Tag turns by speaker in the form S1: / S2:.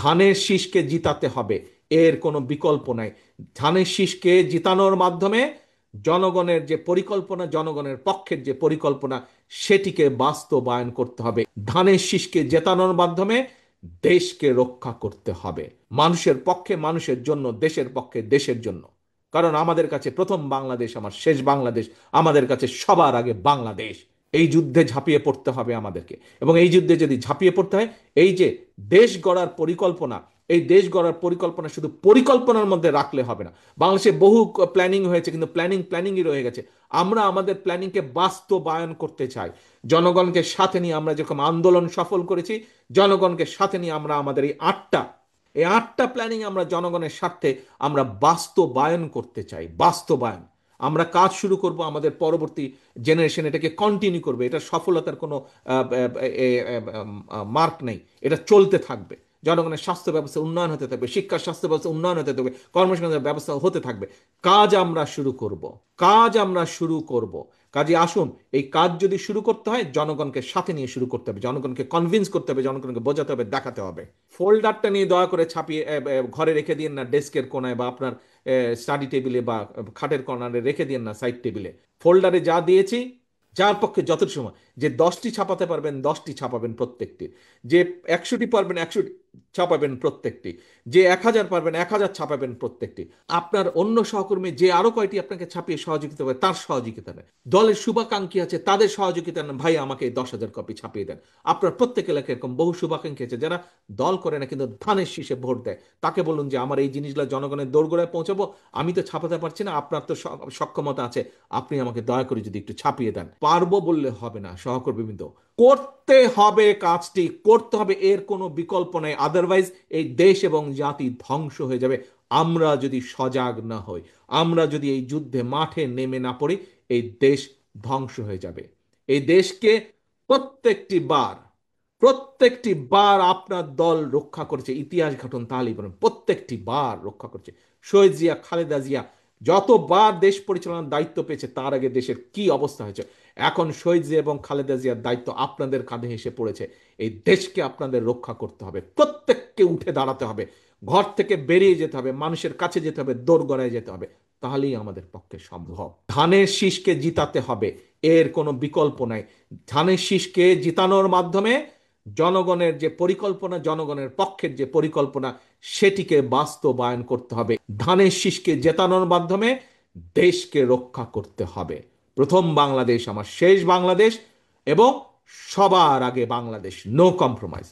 S1: ধানের শীষকে জিতাতে হবে, এর কোনো বিকল্প নাই। ধানের শীষকে জিতানোর মাধ্যমে জনগণের যে পরিকল্পনা, জনগণের পক্ষের যে পরিকল্পনা, সেটিকে বাস্তবায়ন করতে হবে। ধানের শীষকে জেতানোর মাধ্যমে দেশকে রক্ষা করতে হবে, মানুষের পক্ষে, মানুষের জন্য, দেশের পক্ষে, দেশের জন্য। কারণ আমাদের কাছে প্রথম বাংলাদেশ আমার শেষ বাংলাদেশ, আমাদের কাছে সবার আগে বাংলাদেশ। এই যুদ্ধে ঝাঁপিয়ে পড়তে হবে আমাদেরকে, এবং এই যুদ্ধে যদি ঝাঁপিয়ে পড়তে হয়, এই যে দেশ গড়ার পরিকল্পনা, এই দেশ গড়ার পরিকল্পনা শুধু পরিকল্পনার মধ্যে রাখলে হবে না। বাংলাদেশে বহু প্ল্যানিং হয়েছে, কিন্তু প্ল্যানিংই রয়ে গেছে। আমরা আমাদের প্ল্যানিংকে বাস্তবায়ন করতে চাই। জনগণকে সাথে নিয়ে আমরা যেরকম আন্দোলন সফল করেছি, জনগণকে সাথে নিয়ে আমরা আমাদের এই আটটা প্ল্যানিং আমরা জনগণের স্বার্থে আমরা বাস্তবায়ন করতে চাই। বাস্তবায়ন আমরা কাজ শুরু করব, আমাদের পরবর্তী জেনারেশন এটাকে কন্টিনিউ করবে। এটা সফলতার কোনো মার্ক নেই, এটা চলতে থাকবে। জনগণের স্বাস্থ্য ব্যবস্থা উন্নয়ন হতে থাকবে, শিক্ষা স্বাস্থ্য ব্যবস্থা উন্নয়ন হতে থাকবে, কর্মসংস্থানের ব্যবস্থা হতে থাকবে। কাজ আমরা শুরু করব, কাজ আমরা শুরু করব। কাজে আসুন, এই কাজ যদি শুরু করতে হয়, জনগণকে সাথে নিয়ে শুরু করতে হবে, জনগণকে কনভিন্স করতে হবে, জনগণকে বোঝাতে হবে, দেখাতে হবে। ফোল্ডারটা নিয়ে দয়া করে ছাপিয়ে ঘরে রেখে দিন না, ডেস্কের কোনায় বা আপনার স্টাডি টেবিলে বা খাটের কর্নারে রেখে দিন না, সাইড টেবিলে। ফোল্ডারে যা দিয়েছি, যার পক্ষে যত সময়, যে 10টি ছাপাতে পারবেন 10টি ছাপাবেন প্রত্যেকটি, যে 100টি পারবেন 100টি ছাপাবেন প্রত্যেকটি, যে 1000 পারবেন 1000 ছাপাবেন প্রত্যেকটি। আপনার অন্য সহকর্মী যে আরো কয়টি আপনাকে ছাপিয়ে সহযোগিতা করে, তার সহযোগিতা নেন। দলের শুভাকাঙ্ক্ষী আছে, তাদের সহযোগিতা নেন। ভাই, আমাকে 10,000 কপি ছাপিয়ে দেন। আপনার প্রত্যেক এলাকায় এরকম বহু শুভাকাঙ্ক্ষী আছে যারা দল করে না, কিন্তু ধানের শীষে ভোট দেয়। তাকে বলুন যে আমার এই জিনিসগুলো জনগণের দোরগোড়ায় পৌঁছাবো, আমি তো ছাপাতে পারছি না, আপনার তো সক্ষমতা আছে, আপনি আমাকে দয়া করে যদি একটু ছাপিয়ে দেন। পারবো বললে হবে না সহকর্মীবৃন্দ, করতে হবে, কাজটি করতে হবে, এর কোনো বিকল্প নেই। আদারওয়াইজ এই দেশ এবং জাতি ধ্বংস হয়ে যাবে। আমরা যদি সজাগ না হই, আমরা যদি এই যুদ্ধে মাঠে নেমে না পড়ি, এই দেশ ধ্বংস হয়ে যাবে। এই দেশকে প্রত্যেকটি বার আপনার দল রক্ষা করেছে। ইতিহাস ঘটুন, তাহলেই বলুন, প্রত্যেকটি বার রক্ষা করেছে। শহীদ জিয়া, খালেদা জিয়া যতবার দেশ পরিচালনার দায়িত্ব পেয়েছে, তার আগে দেশের কি অবস্থা হয়েছে। এখন শহীদ জিয়া এবং খালেদা জিয়ার দায়িত্ব আপনাদের কাঁধে এসে পড়েছে। এই দেশকে আপনাদের রক্ষা করতে হবে, প্রত্যেককে উঠে দাঁড়াতে হবে, ঘর থেকে বেরিয়ে যেতে হবে, মানুষের কাছে যেতে হবে, দোরগড়ায় যেতে হবে। তাহলেই আমাদের পক্ষে সম্ভব। ধানের শীষকে জিতাতে হবে, এর কোনো বিকল্প নাই। ধানের শীষকে জিতানোর মাধ্যমে জনগণের যে পরিকল্পনা, জনগণের পক্ষের যে পরিকল্পনা, সেটিকে বাস্তবায়ন করতে হবে। ধানের শীষকে জেতানোর মাধ্যমে দেশকে রক্ষা করতে হবে। প্রথম বাংলাদেশ আমার শেষ বাংলাদেশ, এবং সবার আগে বাংলাদেশ, নো কম্প্রোমাইজ।